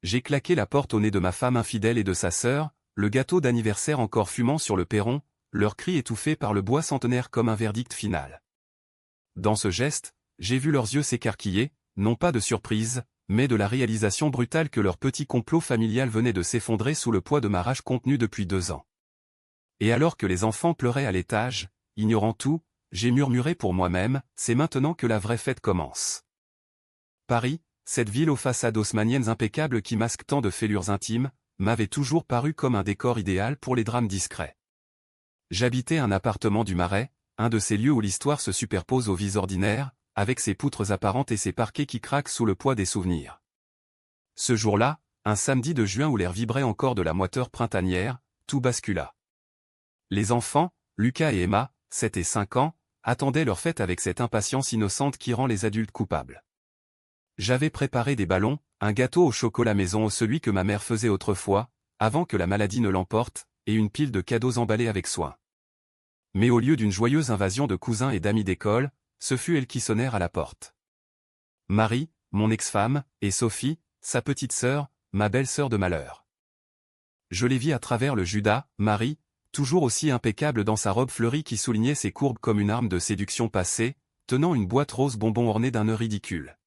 J'ai claqué la porte au nez de ma femme infidèle et de sa sœur, le gâteau d'anniversaire encore fumant sur le perron, leurs cris étouffés par le bois centenaire comme un verdict final. Dans ce geste, j'ai vu leurs yeux s'écarquiller, non pas de surprise, mais de la réalisation brutale que leur petit complot familial venait de s'effondrer sous le poids de ma rage contenue depuis 2 ans. Et alors que les enfants pleuraient à l'étage, ignorant tout, j'ai murmuré pour moi-même, c'est maintenant que la vraie fête commence. Paris, cette ville aux façades haussmanniennes impeccables qui masque tant de fêlures intimes, m'avait toujours paru comme un décor idéal pour les drames discrets. J'habitais un appartement du Marais, un de ces lieux où l'histoire se superpose aux vies ordinaires, avec ses poutres apparentes et ses parquets qui craquent sous le poids des souvenirs. Ce jour-là, un samedi de juin où l'air vibrait encore de la moiteur printanière, tout bascula. Les enfants, Lucas et Emma, 7 et 5 ans, attendaient leur fête avec cette impatience innocente qui rend les adultes coupables. J'avais préparé des ballons, un gâteau au chocolat maison, celui que ma mère faisait autrefois, avant que la maladie ne l'emporte, et une pile de cadeaux emballés avec soin. Mais au lieu d'une joyeuse invasion de cousins et d'amis d'école, ce fut elles qui sonnèrent à la porte. Marie, mon ex-femme, et Sophie, sa petite sœur, ma belle-sœur de malheur. Je les vis à travers le Judas, Marie, toujours aussi impeccable dans sa robe fleurie qui soulignait ses courbes comme une arme de séduction passée, tenant une boîte rose bonbon ornée d'un nœud ridicule.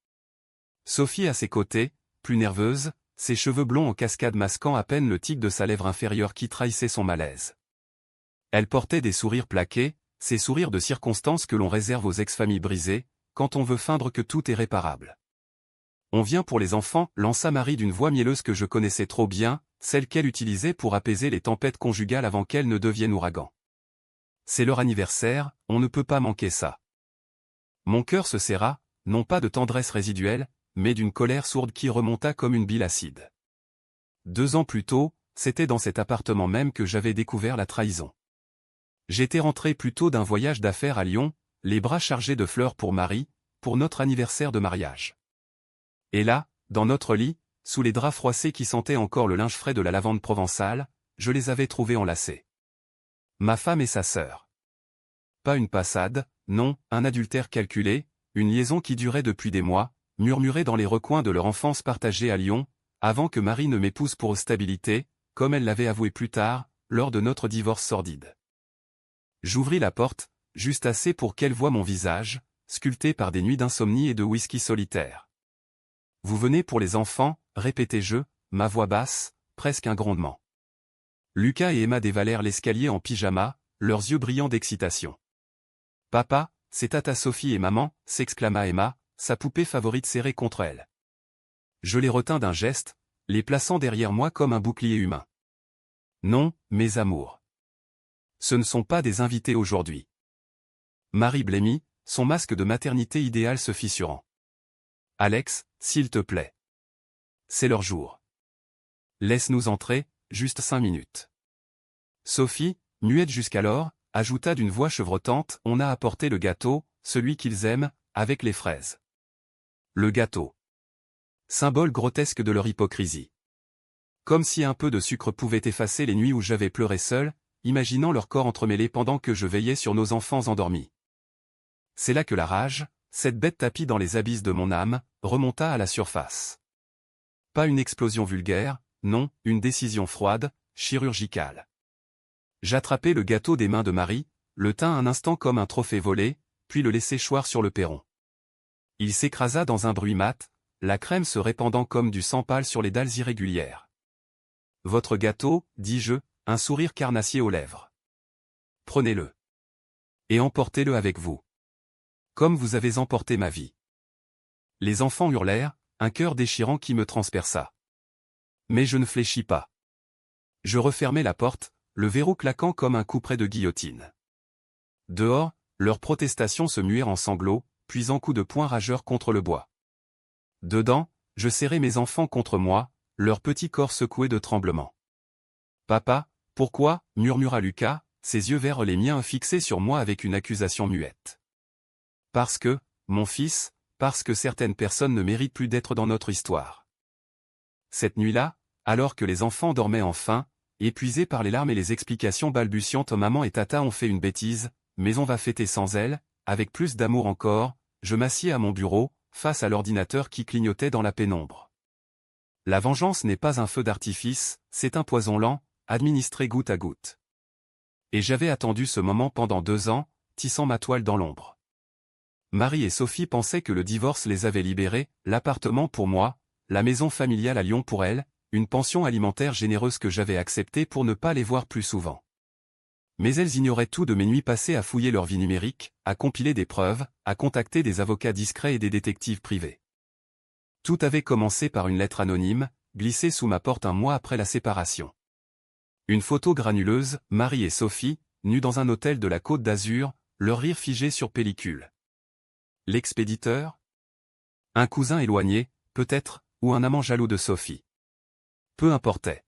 Sophie à ses côtés, plus nerveuse, ses cheveux blonds en cascade masquant à peine le tic de sa lèvre inférieure qui trahissait son malaise. Elle portait des sourires plaqués, ces sourires de circonstance que l'on réserve aux ex-familles brisées, quand on veut feindre que tout est réparable. On vient pour les enfants, lança Marie d'une voix mielleuse que je connaissais trop bien, celle qu'elle utilisait pour apaiser les tempêtes conjugales avant qu'elles ne deviennent ouragans. C'est leur anniversaire, on ne peut pas manquer ça. Mon cœur se serra, non pas de tendresse résiduelle, mais d'une colère sourde qui remonta comme une bile acide. 2 ans plus tôt, c'était dans cet appartement même que j'avais découvert la trahison. J'étais rentré plus tôt d'un voyage d'affaires à Lyon, les bras chargés de fleurs pour Marie, pour notre anniversaire de mariage. Et là, dans notre lit, sous les draps froissés qui sentaient encore le linge frais de la lavande provençale, je les avais trouvés enlacés. Ma femme et sa sœur. Pas une passade, non, un adultère calculé, une liaison qui durait depuis des mois, murmurée dans les recoins de leur enfance partagée à Lyon, avant que Marie ne m'épouse pour stabilité, comme elle l'avait avoué plus tard, lors de notre divorce sordide. J'ouvris la porte, juste assez pour qu'elle voie mon visage, sculpté par des nuits d'insomnie et de whisky solitaire. « Vous venez pour les enfants » répétai-je, ma voix basse, presque un grondement. Lucas et Emma dévalèrent l'escalier en pyjama, leurs yeux brillants d'excitation. « Papa, c'est tata Sophie et maman » s'exclama Emma, sa poupée favorite serrée contre elle. Je les retins d'un geste, les plaçant derrière moi comme un bouclier humain. « Non, mes amours. Ce ne sont pas des invités aujourd'hui. » Marie blêmit, son masque de maternité idéal se fissurant. « Alex, s'il te plaît. C'est leur jour. Laisse-nous entrer, juste 5 minutes. » Sophie, muette jusqu'alors, ajouta d'une voix chevrotante, « On a apporté le gâteau, celui qu'ils aiment, avec les fraises. » Le gâteau. Symbole grotesque de leur hypocrisie. Comme si un peu de sucre pouvait effacer les nuits où j'avais pleuré seul, imaginant leur corps entremêlés pendant que je veillais sur nos enfants endormis. C'est là que la rage, cette bête tapie dans les abysses de mon âme, remonta à la surface. Pas une explosion vulgaire, non, une décision froide, chirurgicale. J'attrapai le gâteau des mains de Marie, le tins un instant comme un trophée volé, puis le laissai choir sur le perron. Il s'écrasa dans un bruit mat, la crème se répandant comme du sang pâle sur les dalles irrégulières. « Votre gâteau » dis-je, un sourire carnassier aux lèvres. « Prenez-le. Et emportez-le avec vous. Comme vous avez emporté ma vie. » Les enfants hurlèrent, un cœur déchirant qui me transperça. Mais je ne fléchis pas. Je refermai la porte, le verrou claquant comme un couperet de guillotine. Dehors, leurs protestations se muèrent en sanglots, puis en coups de poing rageurs contre le bois. Dedans, je serrai mes enfants contre moi, leurs petits corps secoués de tremblement. « Papa, pourquoi » murmura Lucas, ses yeux verts les miens fixés sur moi avec une accusation muette. « Parce que, mon fils, parce que certaines personnes ne méritent plus d'être dans notre histoire. » Cette nuit-là, alors que les enfants dormaient enfin, épuisés par les larmes et les explications balbutiantes, maman et tata ont fait une bêtise, mais on va fêter sans elles, avec plus d'amour encore, je m'assis à mon bureau, face à l'ordinateur qui clignotait dans la pénombre. La vengeance n'est pas un feu d'artifice, c'est un poison lent, administré goutte à goutte. Et j'avais attendu ce moment pendant 2 ans, tissant ma toile dans l'ombre. Marie et Sophie pensaient que le divorce les avait libérés, l'appartement pour moi, la maison familiale à Lyon pour elles, une pension alimentaire généreuse que j'avais acceptée pour ne pas les voir plus souvent. Mais elles ignoraient tout de mes nuits passées à fouiller leur vie numérique, à compiler des preuves, à contacter des avocats discrets et des détectives privés. Tout avait commencé par une lettre anonyme, glissée sous ma porte un mois après la séparation. Une photo granuleuse, Marie et Sophie, nues dans un hôtel de la Côte d'Azur, leur rire figé sur pellicule. L'expéditeur? Un cousin éloigné, peut-être, ou un amant jaloux de Sophie. Peu importait.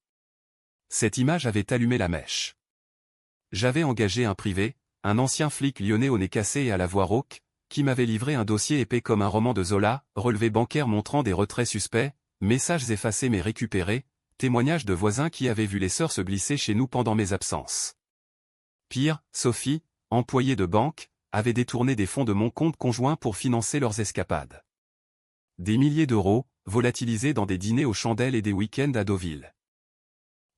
Cette image avait allumé la mèche. J'avais engagé un privé, un ancien flic lyonnais au nez cassé et à la voix rauque, qui m'avait livré un dossier épais comme un roman de Zola, relevé bancaire montrant des retraits suspects, messages effacés mais récupérés, témoignages de voisins qui avaient vu les sœurs se glisser chez nous pendant mes absences. Pire, Sophie, employée de banque, avait détourné des fonds de mon compte conjoint pour financer leurs escapades. Des milliers d'euros, volatilisés dans des dîners aux chandelles et des week-ends à Deauville.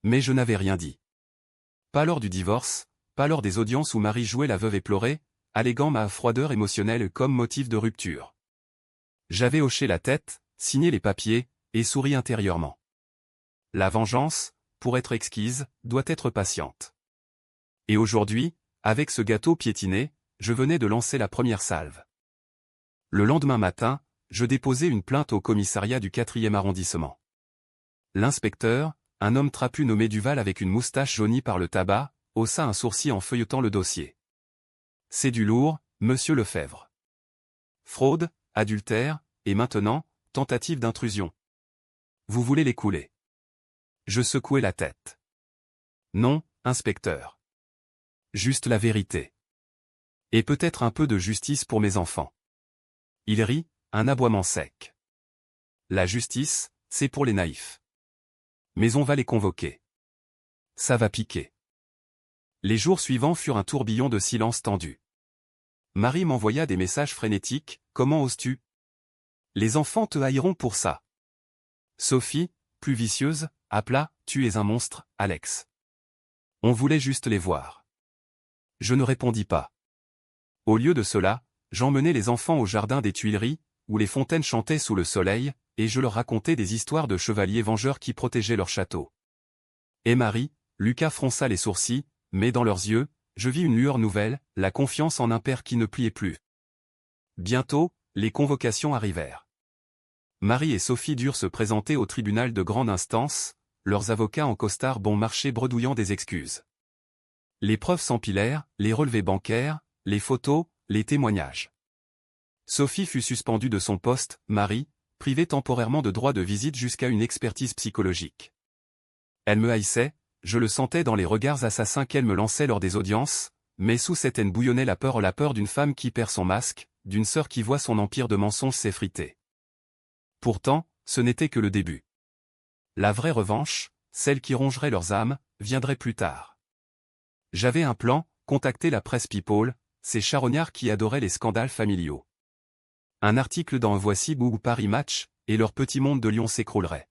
Mais je n'avais rien dit. Pas lors du divorce, pas lors des audiences où Marie jouait la veuve et pleurait, alléguant ma froideur émotionnelle comme motif de rupture. J'avais hoché la tête, signé les papiers, et souri intérieurement. La vengeance, pour être exquise, doit être patiente. Et aujourd'hui, avec ce gâteau piétiné, je venais de lancer la première salve. Le lendemain matin, je déposai une plainte au commissariat du 4e arrondissement. L'inspecteur, un homme trapu nommé Duval avec une moustache jaunie par le tabac, haussa un sourcil en feuilletant le dossier. C'est du lourd, monsieur Lefebvre. Fraude, adultère, et maintenant, tentative d'intrusion. Vous voulez l'écouler? Je secouai la tête. Non, inspecteur. Juste la vérité. Et peut-être un peu de justice pour mes enfants. Il rit, un aboiement sec. La justice, c'est pour les naïfs. Mais on va les convoquer. Ça va piquer. Les jours suivants furent un tourbillon de silence tendu. Marie m'envoya des messages frénétiques, comment oses-tu? Les enfants te haïront pour ça. Sophie, plus vicieuse, appela, tu es un monstre, Alex. On voulait juste les voir. Je ne répondis pas. Au lieu de cela, j'emmenai les enfants au jardin des Tuileries, où les fontaines chantaient sous le soleil, et je leur racontais des histoires de chevaliers vengeurs qui protégeaient leur château. Et Marie, Lucas fronça les sourcils, mais dans leurs yeux, je vis une lueur nouvelle, la confiance en un père qui ne pliait plus. Bientôt, les convocations arrivèrent. Marie et Sophie durent se présenter au tribunal de grande instance, leurs avocats en costard bon marché bredouillant des excuses. Les preuves s'empilèrent, les relevés bancaires, les photos, les témoignages. Sophie fut suspendue de son poste, Marie, privée temporairement de droit de visite jusqu'à une expertise psychologique. Elle me haïssait, je le sentais dans les regards assassins qu'elle me lançait lors des audiences, mais sous cette haine bouillonnait la peur d'une femme qui perd son masque, d'une sœur qui voit son empire de mensonges s'effriter. Pourtant, ce n'était que le début. La vraie revanche, celle qui rongerait leurs âmes, viendrait plus tard. J'avais un plan, contacter la presse People, ces charognards qui adoraient les scandales familiaux. Un article dans Voici ou Paris Match, et leur petit monde de Lyon s'écroulerait.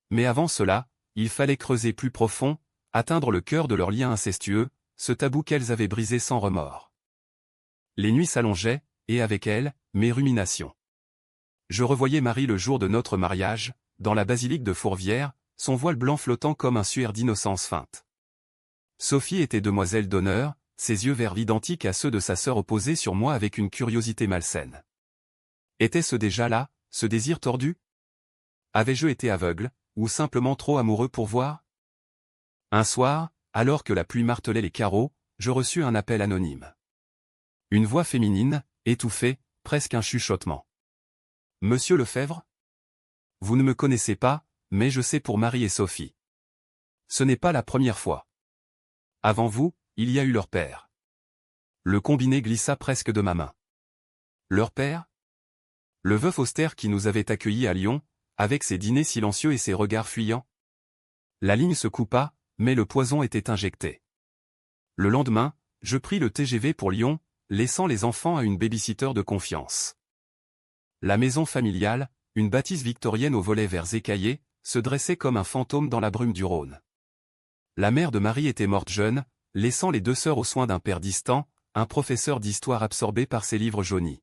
Mais avant cela, il fallait creuser plus profond, atteindre le cœur de leur lien incestueux, ce tabou qu'elles avaient brisé sans remords. Les nuits s'allongeaient, et avec elles, mes ruminations. Je revoyais Marie le jour de notre mariage, dans la basilique de Fourvière, son voile blanc flottant comme un suaire d'innocence feinte. Sophie était demoiselle d'honneur, ses yeux verts identiques à ceux de sa sœur opposés sur moi avec une curiosité malsaine. Était-ce déjà là, ce désir tordu? Avais-je été aveugle, ou simplement trop amoureux pour voir? Un soir, alors que la pluie martelait les carreaux, je reçus un appel anonyme. Une voix féminine, étouffée, presque un chuchotement. Monsieur Lefebvre? Vous ne me connaissez pas, mais je sais pour Marie et Sophie. Ce n'est pas la première fois. Avant vous, il y a eu leur père. Le combiné glissa presque de ma main. Leur père? Le veuf austère qui nous avait accueillis à Lyon, avec ses dîners silencieux et ses regards fuyants. La ligne se coupa, mais le poison était injecté. Le lendemain, je pris le TGV pour Lyon, laissant les enfants à une baby-sitter de confiance. La maison familiale, une bâtisse victorienne aux volets verts écaillés, se dressait comme un fantôme dans la brume du Rhône. La mère de Marie était morte jeune, laissant les deux sœurs aux soins d'un père distant, un professeur d'histoire absorbé par ses livres jaunis.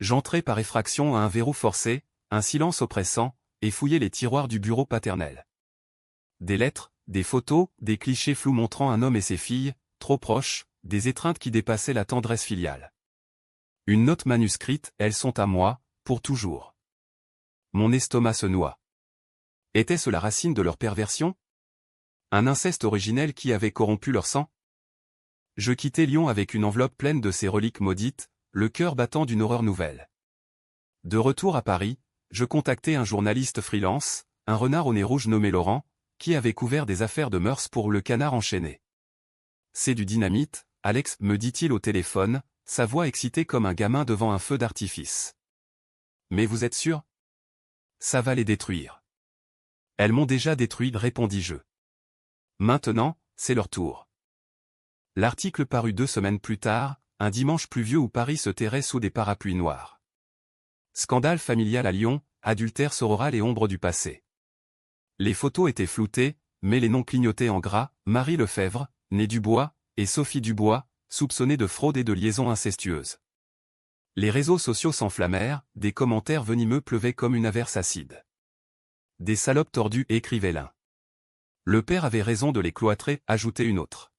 J'entrai par effraction à un verrou forcé, un silence oppressant, et fouillai les tiroirs du bureau paternel. Des lettres, des photos, des clichés flous montrant un homme et ses filles, trop proches, des étreintes qui dépassaient la tendresse filiale. Une note manuscrite, elles sont à moi, pour toujours. Mon estomac se noie. Était-ce la racine de leur perversion? Un inceste originel qui avait corrompu leur sang? Je quittai Lyon avec une enveloppe pleine de ces reliques maudites, le cœur battant d'une horreur nouvelle. De retour à Paris, je contactai un journaliste freelance, un renard au nez rouge nommé Laurent, qui avait couvert des affaires de mœurs pour Le Canard enchaîné. C'est du dynamite, Alex, me dit-il au téléphone, sa voix excitée comme un gamin devant un feu d'artifice. Mais vous êtes sûr? Ça va les détruire. Elles m'ont déjà détruit, répondis-je. Maintenant, c'est leur tour. L'article parut 2 semaines plus tard, un dimanche pluvieux où Paris se terrait sous des parapluies noirs. Scandale familial à Lyon, adultère sororal et ombre du passé. Les photos étaient floutées, mais les noms clignotaient en gras, Marie Lefebvre, née Dubois, et Sophie Dubois, soupçonnée de fraude et de liaison incestueuse. Les réseaux sociaux s'enflammèrent, des commentaires venimeux pleuvaient comme une averse acide. Des salopes tordues, écrivait l'un. Le père avait raison de les cloîtrer, ajoutait une autre.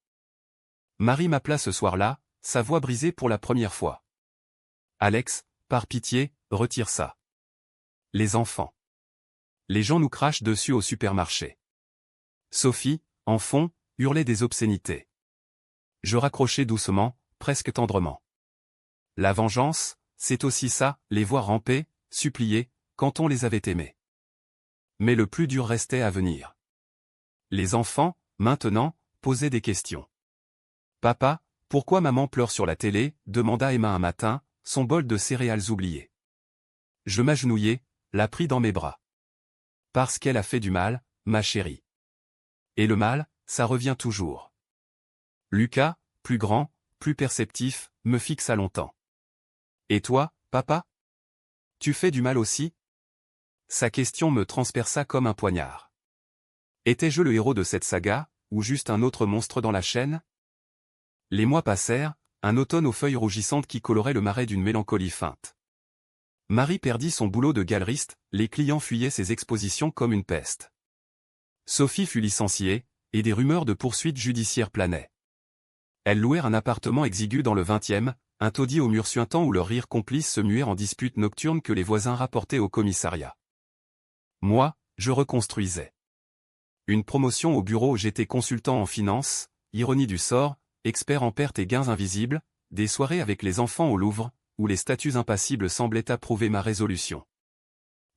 Marie m'appela ce soir-là, sa voix brisée pour la première fois. Alex, par pitié, retire ça. Les enfants. Les gens nous crachent dessus au supermarché. Sophie, en fond, hurlait des obscénités. Je raccrochai doucement, presque tendrement. La vengeance, c'est aussi ça, les voir ramper, supplier, quand on les avait aimés. Mais le plus dur restait à venir. Les enfants, maintenant, posaient des questions. Papa, pourquoi maman pleure sur la télé, demanda Emma un matin, son bol de céréales oublié. Je m'agenouillai, la pris dans mes bras. Parce qu'elle a fait du mal, ma chérie. Et le mal, ça revient toujours. Lucas, plus grand, plus perceptif, me fixa longtemps. Et toi, papa? Tu fais du mal aussi? Sa question me transperça comme un poignard. Étais-je le héros de cette saga, ou juste un autre monstre dans la chaîne? Les mois passèrent, un automne aux feuilles rougissantes qui colorait le marais d'une mélancolie feinte. Marie perdit son boulot de galeriste, les clients fuyaient ses expositions comme une peste. Sophie fut licenciée, et des rumeurs de poursuites judiciaires planaient. Elles louèrent un appartement exigu dans le 20e, un taudis aux murs suintants où leurs rires complices se muaient en disputes nocturnes que les voisins rapportaient au commissariat. Moi, je reconstruisais. Une promotion au bureau où j'étais consultant en finance, ironie du sort, expert en pertes et gains invisibles, des soirées avec les enfants au Louvre, où les statues impassibles semblaient approuver ma résolution.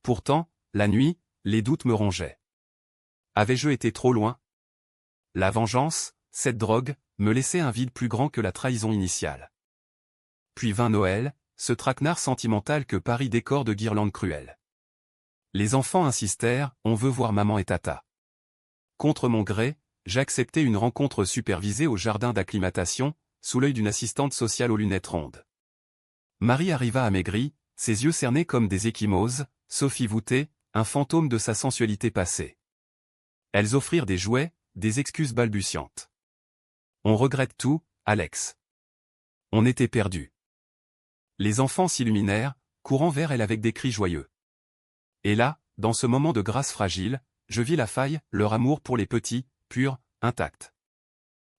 Pourtant, la nuit, les doutes me rongeaient. Avais-je été trop loin? La vengeance, cette drogue, me laissait un vide plus grand que la trahison initiale. Puis vint Noël, ce traquenard sentimental que Paris décore de guirlandes cruelles. Les enfants insistèrent, on veut voir maman et tata. Contre mon gré, j'acceptai une rencontre supervisée au jardin d'acclimatation, sous l'œil d'une assistante sociale aux lunettes rondes. Marie arriva amaigrie, ses yeux cernés comme des ecchymoses, Sophie voûtée, un fantôme de sa sensualité passée. Elles offrirent des jouets, des excuses balbutiantes. On regrette tout, Alex. On était perdus. Les enfants s'illuminèrent, courant vers elle avec des cris joyeux. Et là, dans ce moment de grâce fragile, je vis la faille, leur amour pour les petits, pur, intact.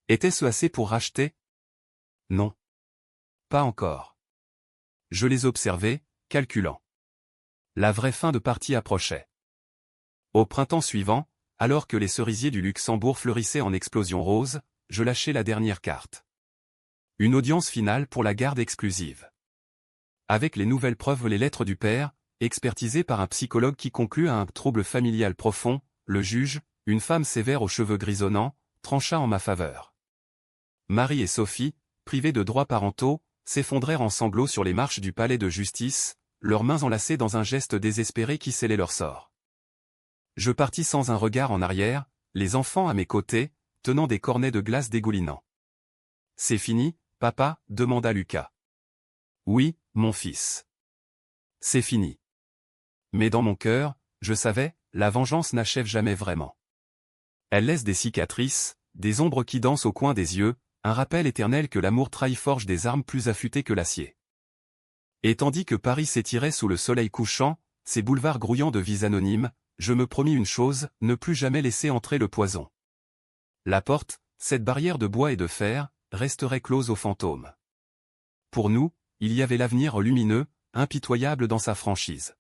Était-ce assez pour racheter? Non. Pas encore. Je les observais, calculant. La vraie fin de partie approchait. Au printemps suivant, alors que les cerisiers du Luxembourg fleurissaient en explosions roses, je lâchai la dernière carte. Une audience finale pour la garde exclusive. Avec les nouvelles preuves, les lettres du père, expertisées par un psychologue qui conclut à un trouble familial profond, le juge, une femme sévère aux cheveux grisonnants, trancha en ma faveur. Marie et Sophie, privées de droits parentaux, s'effondrèrent en sanglots sur les marches du palais de justice, leurs mains enlacées dans un geste désespéré qui scellait leur sort. Je partis sans un regard en arrière, les enfants à mes côtés, tenant des cornets de glace dégoulinants. « C'est fini, papa » demanda Lucas. « Oui, mon fils. C'est fini. » Mais dans mon cœur, je savais, la vengeance n'achève jamais vraiment. Elle laisse des cicatrices, des ombres qui dansent au coin des yeux, un rappel éternel que l'amour trahi forge des armes plus affûtées que l'acier. Et tandis que Paris s'étirait sous le soleil couchant, ses boulevards grouillants de vies anonymes, je me promis une chose, ne plus jamais laisser entrer le poison. La porte, cette barrière de bois et de fer, resterait close aux fantômes. Pour nous, il y avait l'avenir lumineux, impitoyable dans sa franchise.